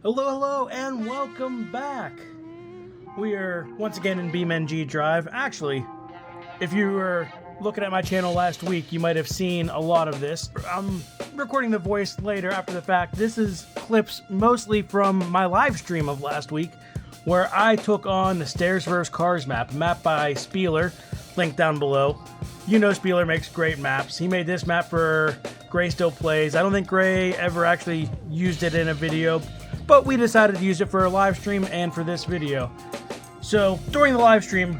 Hello, and welcome back. We are once again in BeamNG Drive. Actually, if you were looking at my channel last week, you might have seen a lot of this. I'm recording the voice later after the fact. This is clips mostly from my live stream of last week, where I took on the Stairs vs. Cars map, by Spieler, link down below. You know Spieler makes great maps. He made this map for Gray Still Plays. I don't think Gray ever actually used it in a video, but we decided to use it for a live stream and for this video. So during the live stream,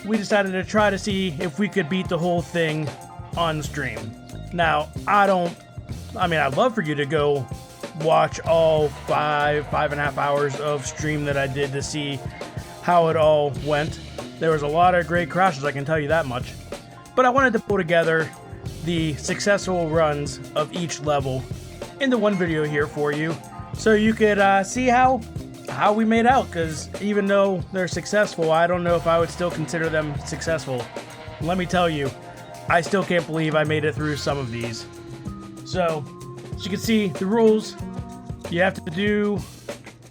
we decided to try to see if we could beat the whole thing on stream. Now, I'd love for you to go watch all five and a half hours of stream that I did to see how it all went. There was a lot of great crashes, I can tell you that much. But I wanted to pull together the successful runs of each level into one video here for you, so you could see how we made out, because even though they're successful, I don't know if I would still consider them successful. Let me tell you, I still can't believe I made it through some of these. So, as you can see, the rules, you have to do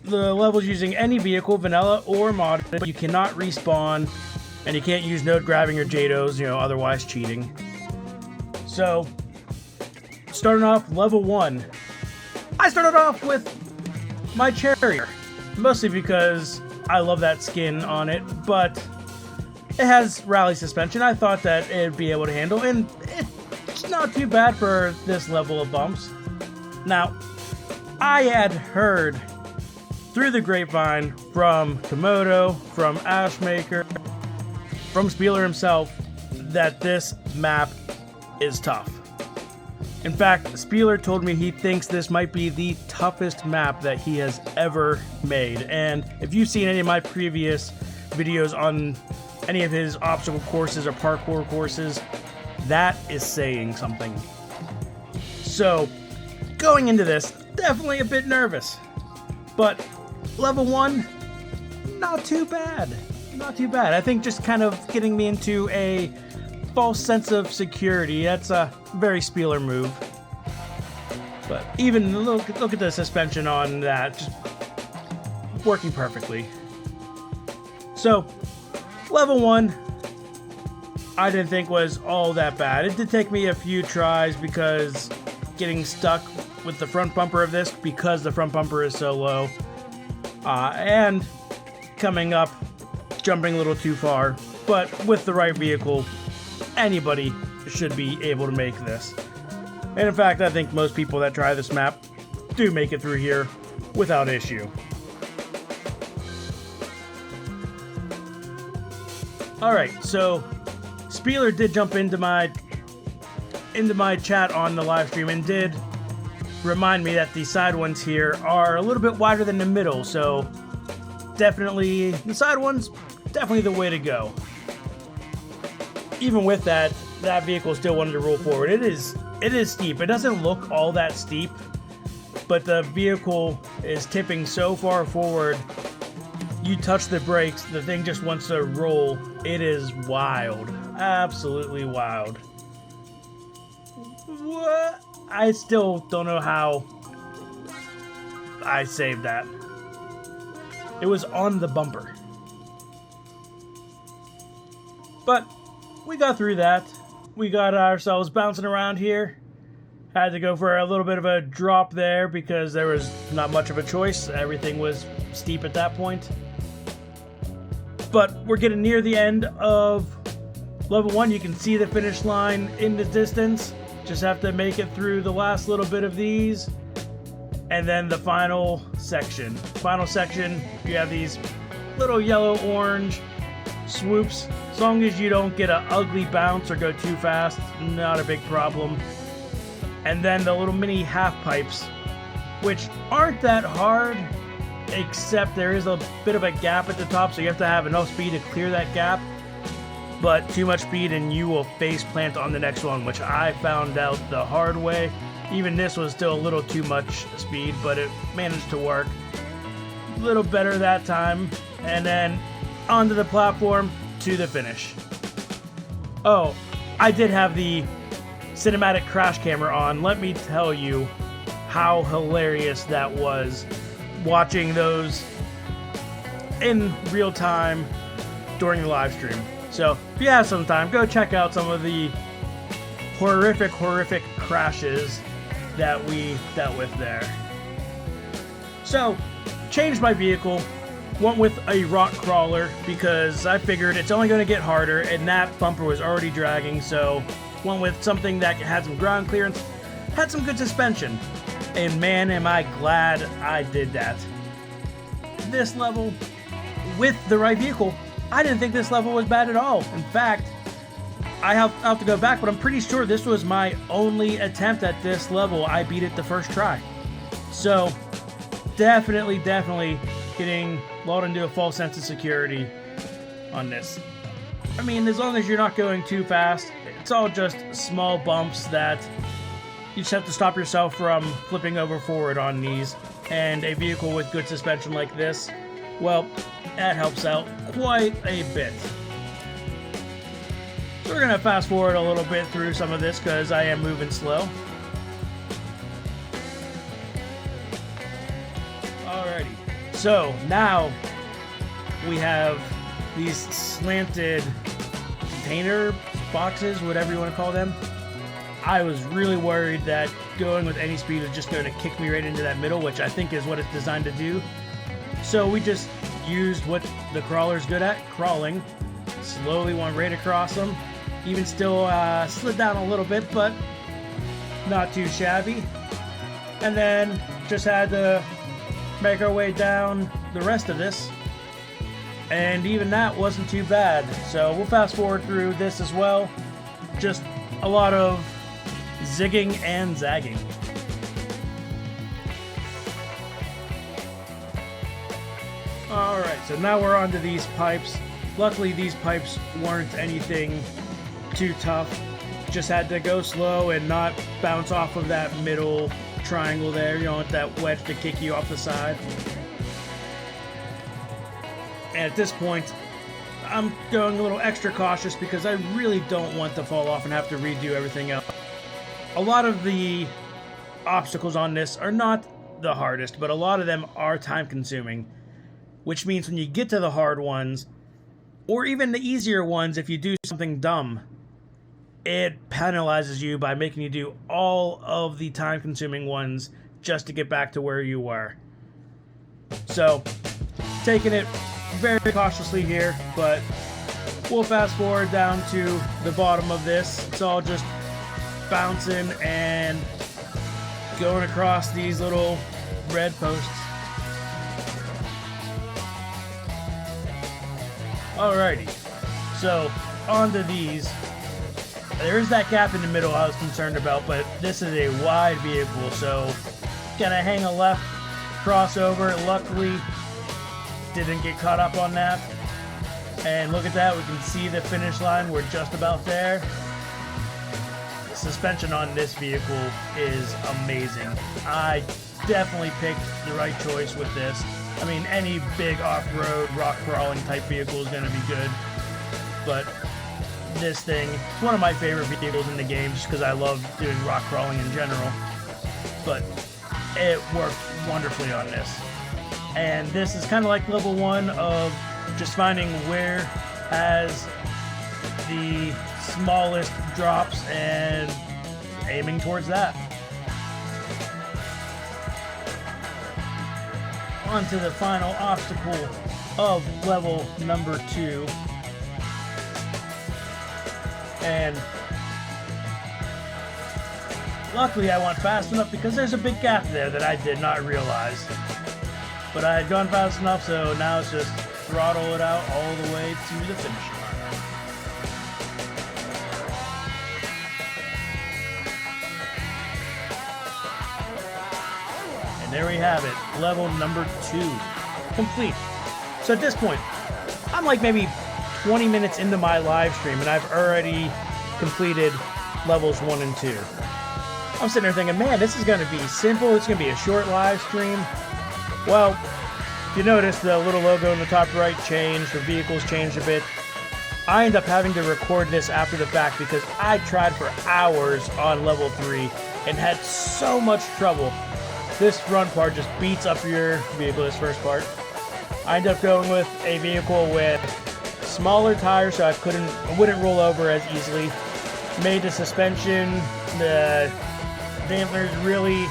the levels using any vehicle, vanilla or modded, but you cannot respawn, and you can't use node grabbing or JADOs, otherwise cheating. So, starting off level 1. I started off with my Charrier, mostly because I love that skin on it, but it has rally suspension. I thought that it'd be able to handle, and it's not too bad for this level of bumps. Now, I had heard through the grapevine from Komodo, from Ashmaker, from Spieler himself, that this map is tough. In fact, Spieler told me he thinks this might be the toughest map that he has ever made. And if you've seen any of my previous videos on any of his obstacle courses or parkour courses, that is saying something. So, going into this, definitely a bit nervous. But level 1, not too bad. Not too bad. I think just kind of getting me into a false sense of security. That's a very Spieler move. But even look at the suspension on that, just working perfectly. So, level 1, I didn't think was all that bad. It did take me a few tries because getting stuck with the front bumper of this, because the front bumper is so low, and coming up, jumping a little too far. But with the right vehicle, anybody should be able to make this. And in fact, I think most people that try this map do make it through here without issue. Alright, so Spieler did jump into my chat on the live stream and did remind me that the side ones here are a little bit wider than the middle, so definitely the side ones, definitely the way to go. Even with that vehicle still wanted to roll forward. It is steep. It doesn't look all that steep, but the vehicle is tipping so far forward. You touch the brakes, the thing just wants to roll. It is wild. Absolutely wild. What? I still don't know how I saved that. It was on the bumper. But we got through that. We got ourselves bouncing around here. Had to go for a little bit of a drop there because there was not much of a choice. Everything was steep at that point. But we're getting near the end of level 1. You can see the finish line in the distance. Just have to make it through the last little bit of these. And then the final section. Final section, you have these little yellow-orange swoops. As long as you don't get an ugly bounce or go too fast, not a big problem. And then the little mini half pipes, which aren't that hard, except there is a bit of a gap at the top, so you have to have enough speed to clear that gap. But too much speed and you will face plant on the next one, which I found out the hard way. Even this was still a little too much speed, but it managed to work. A little better that time. And then onto the platform to the finish. Oh, I did have the cinematic crash camera on. Let me tell you how hilarious that was. watching those in real time during the live stream. So if you have some time, go check out some of the horrific crashes that we dealt with there. So, changed my vehicle, went with a rock crawler because I figured it's only going to get harder, and that bumper was already dragging, so went with something that had some ground clearance, had some good suspension, and man, am I glad I did that. This level, with the right vehicle, I didn't think this level was bad at all. In fact, I'll have to go back, but I'm pretty sure this was my only attempt at this level. I beat it the first try. So, definitely getting lulled into a false sense of security on this. I mean, as long as you're not going too fast, it's all just small bumps that you just have to stop yourself from flipping over forward on these. And a vehicle with good suspension like this, well, that helps out quite a bit. So we're going to fast forward a little bit through some of this because I am moving slow. Alrighty, so now we have these slanted container boxes, whatever you want to call them. I was really worried that going with any speed is just going to kick me right into that middle, which I think is what it's designed to do. So we just used what the crawler's good at, crawling. Slowly went right across them. Even still slid down a little bit, but not too shabby. And then just had to make our way down the rest of this. And even that wasn't too bad. So we'll fast forward through this as well. Just a lot of zigging and zagging. Alright, so now we're on to these pipes. Luckily these pipes weren't anything too tough. Just had to go slow and not bounce off of that middle triangle there. You don't want that wedge to kick you off the side. And at this point, I'm going a little extra cautious because I really don't want to fall off and have to redo everything else. A lot of the obstacles on this are not the hardest, but a lot of them are time consuming, which means when you get to the hard ones, or even the easier ones, if you do something dumb, it penalizes you by making you do all of the time consuming ones just to get back to where you were. So, taking it very cautiously here, but we'll fast forward down to the bottom of this. It's all just bouncing and going across these little red posts. Alrighty, so onto these. There's that gap in the middle I was concerned about, but this is a wide vehicle, so gonna hang a left crossover. Luckily, didn't get caught up on that. And look at that, we can see the finish line. We're just about there. The suspension on this vehicle is amazing. I definitely picked the right choice with this. I mean, any big off-road, rock crawling type vehicle is going to be good. But this thing, it's one of my favorite vehicles in the game just because I love doing rock crawling in general. But it worked wonderfully on this. And this is kind of like level 1 of just finding where has the smallest drops and aiming towards that. On to the final obstacle of level number 2. And luckily I went fast enough because there's a big gap there that I did not realize. But I had gone fast enough, so now it's just throttle it out all the way to the finish line. And there we have it, level number 2 complete. So at this point, I'm like maybe 20 minutes into my live stream and I've already completed levels 1 and 2. I'm sitting there thinking, man, this is going to be simple. It's going to be a short live stream. Well, if you notice, the little logo in the top right changed, the vehicles changed a bit. I end up having to record this after the fact because I tried for hours on level 3 and had so much trouble this front part just beats up your vehicle, this first part. I ended up going with a vehicle with smaller tires so I wouldn't roll over as easily. Made the suspension, the dampers really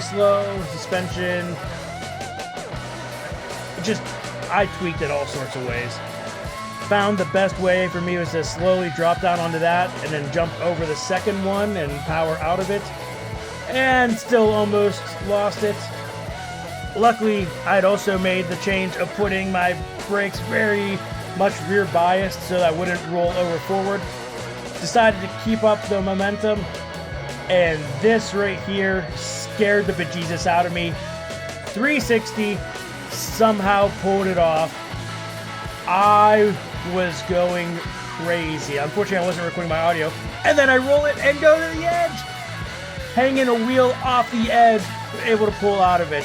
slow, suspension. I tweaked it all sorts of ways. Found the best way for me was to slowly drop down onto that and then jump over the second one and power out of it. And still almost lost it. Luckily, I'd also made the change of putting my brakes very much rear biased so that I wouldn't roll over forward. Decided to keep up the momentum, and this right here scared the bejesus out of me. 360, somehow pulled it off. I was going crazy. Unfortunately, I wasn't recording my audio. And then I roll it and go to the edge. Hanging a wheel off the edge, able to pull out of it.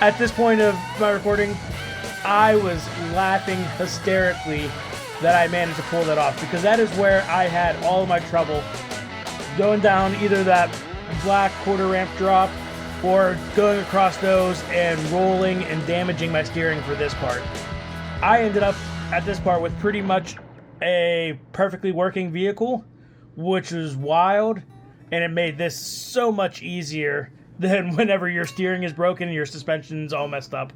At this point of my recording, I was laughing hysterically that I managed to pull that off, because that is where I had all of my trouble. Going down either that black quarter ramp drop or going across those and rolling and damaging my steering for this part. I ended up at this part with pretty much a perfectly working vehicle, which was wild, and it made this so much easier than whenever your steering is broken and your suspension's all messed up.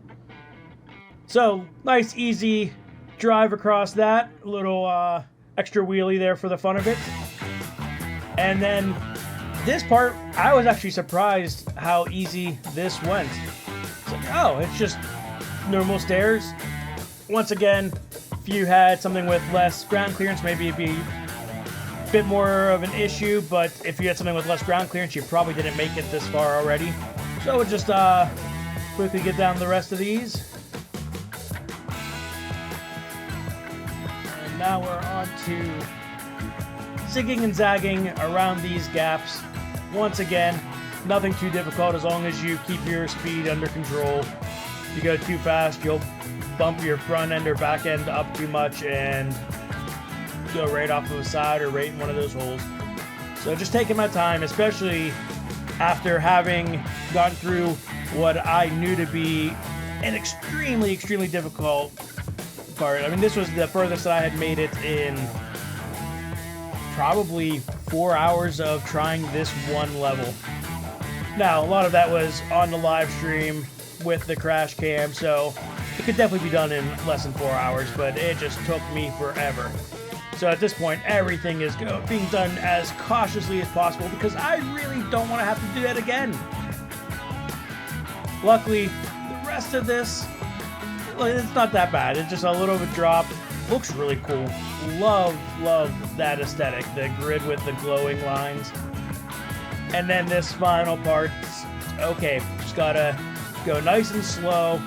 So, nice easy drive across that, little extra wheelie there for the fun of it. And then this part, I was actually surprised how easy this went. It's like, oh, it's just normal stairs. Once again, if you had something with less ground clearance, maybe it'd be a bit more of an issue, but if you had something with less ground clearance, you probably didn't make it this far already. So we'll just quickly get down the rest of these. And now we're on to zigging and zagging around these gaps. Once again, nothing too difficult as long as you keep your speed under control. If you go too fast, you'll bump your front end or back end up too much and go right off of the side or right in one of those holes. So just taking my time, especially after having gone through what I knew to be an extremely difficult part. I mean, this was the furthest that I had made it in probably 4 hours of trying this one level. Now, a lot of that was on the live stream with the crash cam, so it could definitely be done in less than 4 hours, but it just took me forever. So at this point, everything is being done as cautiously as possible because I really don't want to have to do that again. Luckily, the rest of this, it's not that bad. It's just a little bit of a drop. Looks really cool. Love that aesthetic. The grid with the glowing lines. And then this final part, okay, just gotta go nice and slow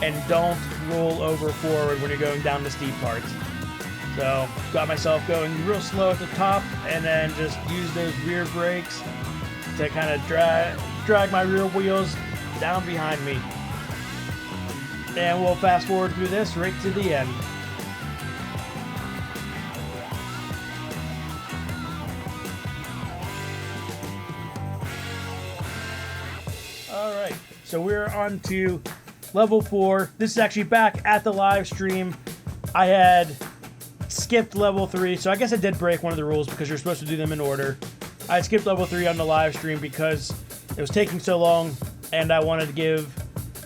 and don't roll over forward when you're going down the steep parts. So, got myself going real slow at the top and then just use those rear brakes to kind of drag my rear wheels down behind me. And we'll fast forward through this right to the end. Alright, so we're on to level 4. This is actually back at the live stream. I had skipped level 3, so I guess I did break one of the rules because you're supposed to do them in order. I skipped level 3 on the live stream because it was taking so long and I wanted to give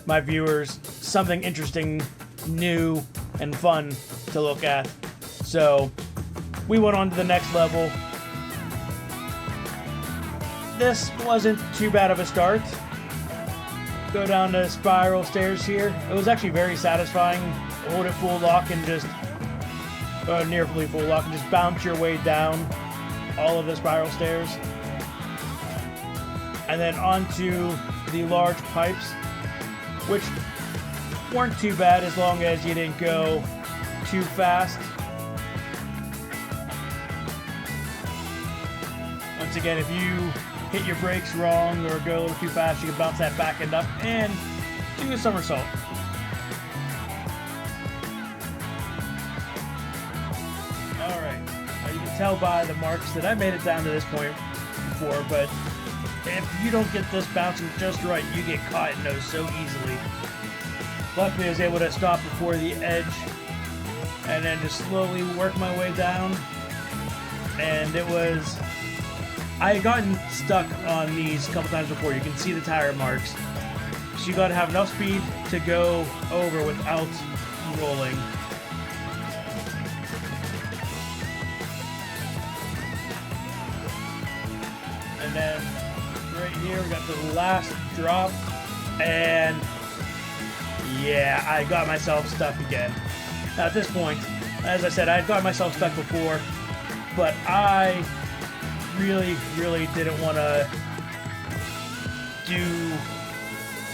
my viewers something interesting, new, and fun to look at. So we went on to the next level. This wasn't too bad of a start. Go down the spiral stairs here. It was actually very satisfying. Hold it full lock and just near fully full lock and just bounce your way down all of the spiral stairs. And then onto the large pipes, which weren't too bad as long as you didn't go too fast. Once again, if you hit your brakes wrong or go a little too fast, you can bounce that back end up and do a somersault. Alright, you can tell by the marks that I made it down to this point before, but if you don't get this bouncing just right, you get caught in those so easily. Luckily, I was able to stop before the edge and then just slowly work my way down. And it was... I had gotten stuck on these a couple times before. You can see the tire marks. So you got to have enough speed to go over without rolling. And then right here we got the last drop, and yeah, I got myself stuck again. Now at this point, as I said, I had got myself stuck before, but I really didn't want to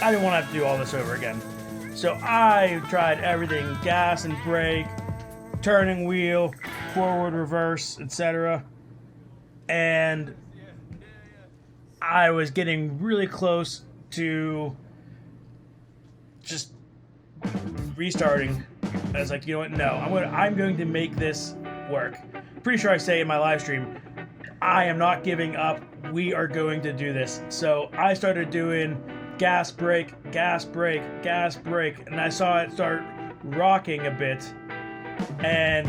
I didn't want to have to do all this over again. So I tried everything: gas and brake, turning wheel, forward, reverse, etc. And I was getting really close to just restarting. I was like, you know what? No, I'm going to make this work. Pretty sure I say in my live stream, I am not giving up. We are going to do this. So I started doing gas, brake, gas, brake, gas, brake, and I saw it start rocking a bit. And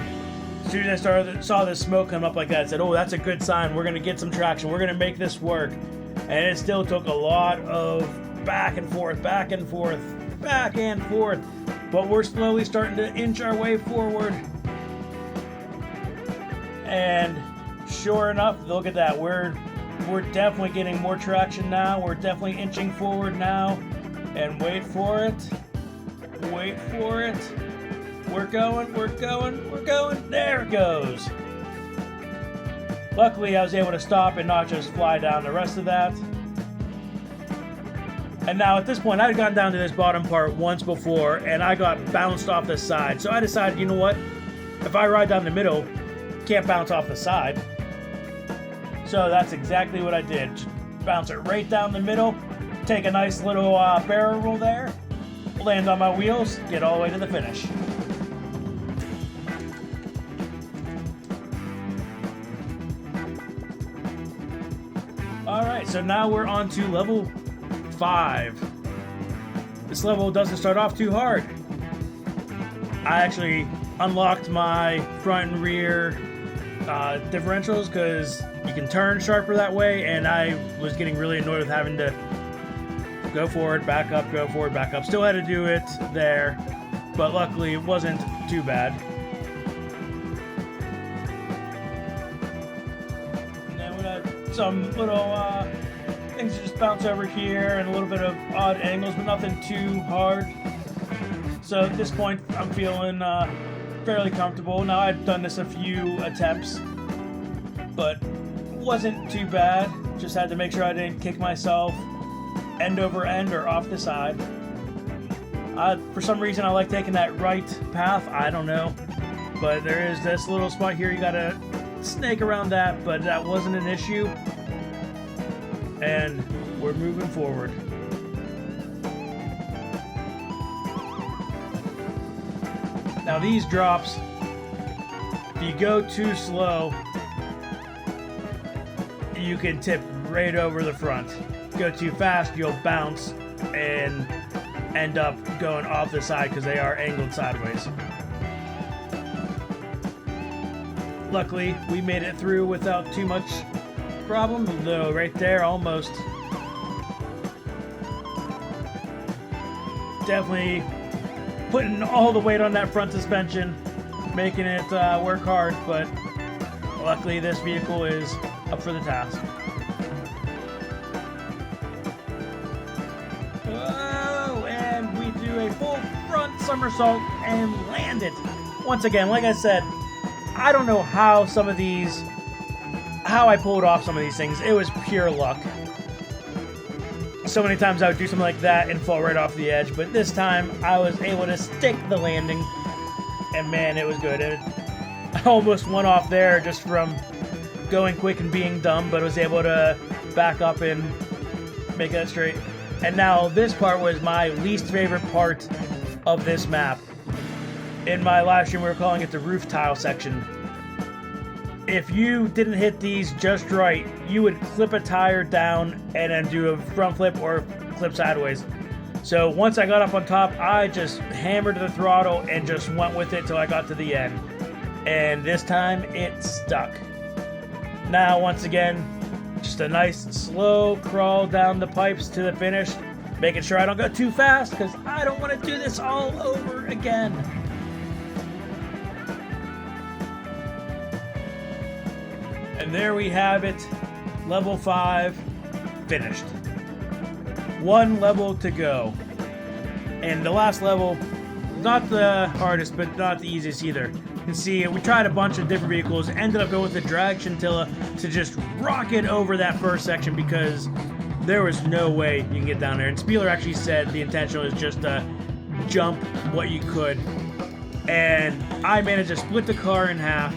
as soon as I saw the smoke come up like that, I said, oh, that's a good sign. We're going to get some traction. We're going to make this work. And it still took a lot of back and forth, back and forth, back and forth. But we're slowly starting to inch our way forward. And sure enough, look at that. We're definitely getting more traction now. We're definitely inching forward now. And wait for it. Wait for it. We're going, we're going, we're going. There it goes. Luckily, I was able to stop and not just fly down the rest of that. And now at this point, I had gone down to this bottom part once before, and I got bounced off the side. So I decided, you know what? If I ride down the middle, can't bounce off the side. So that's exactly what I did. Just bounce it right down the middle, take a nice little barrel roll there, land on my wheels, get all the way to the finish. Alright, so now we're on to level 5. This level doesn't start off too hard. I actually unlocked my front and rear differentials because you can turn sharper that way, and I was getting really annoyed with having to go forward, back up, go forward, back up. Still had to do it there, but luckily it wasn't too bad. And then we got some little things that just bounce over here and a little bit of odd angles, but nothing too hard. So at this point, I'm feeling fairly comfortable. Now I've done this a few attempts, but wasn't too bad. Just had to make sure I didn't kick myself end over end or off the side. For some reason, I like taking that right path. I don't know, but there is this little spot here. You gotta snake around that, but that wasn't an issue. And we're moving forward. Now these drops, if you go too slow, you can tip right over the front. Go too fast, you'll bounce and end up going off the side because they are angled sideways. Luckily, we made it through without too much problem, though right there, almost. Definitely putting all the weight on that front suspension, making it work hard, but luckily this vehicle is up for the task. Oh, and we do a full front somersault and land it. Once again, like I said, I don't know how I pulled off some of these things. It was pure luck. So many times I would do something like that and fall right off the edge, but this time I was able to stick the landing, and man, it was good. I almost went off there just from going quick and being dumb, but was able to back up and make that straight. And now this part was my least favorite part of this map. In my live stream, we were calling it the roof tile section. if you didn't hit these just right, you would clip a tire down and then do a front flip or flip sideways. So once I got up on top, I just hammered the throttle and just went with it till I got to the end. And this time it stuck. Now once again, just a nice slow crawl down the pipes to the finish, making sure I don't go too fast because I don't want to do this all over again. And there we have it, level 5 finished. One level to go. And the last level, not the hardest, but not the easiest either. You can see we tried a bunch of different vehicles, ended up going with the drag chinchilla to just rocket over that first section because there was no way you can get down there. And Spieler actually said the intention was just to jump what you could. And I managed to split the car in half,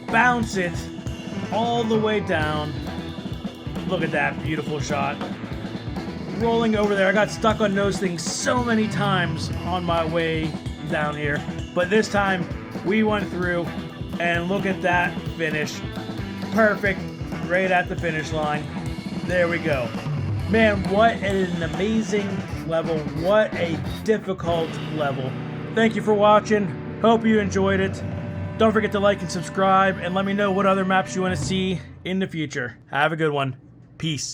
bounce it all the way down. Look at that beautiful shot. Rolling over there. I got stuck on those things so many times on my way down here. But this time, we went through, and look at that finish. Perfect. Right at the finish line. There we go. Man, what an amazing level. What a difficult level. Thank you for watching. Hope you enjoyed it. Don't forget to like and subscribe, and let me know what other maps you want to see in the future. Have a good one. Peace.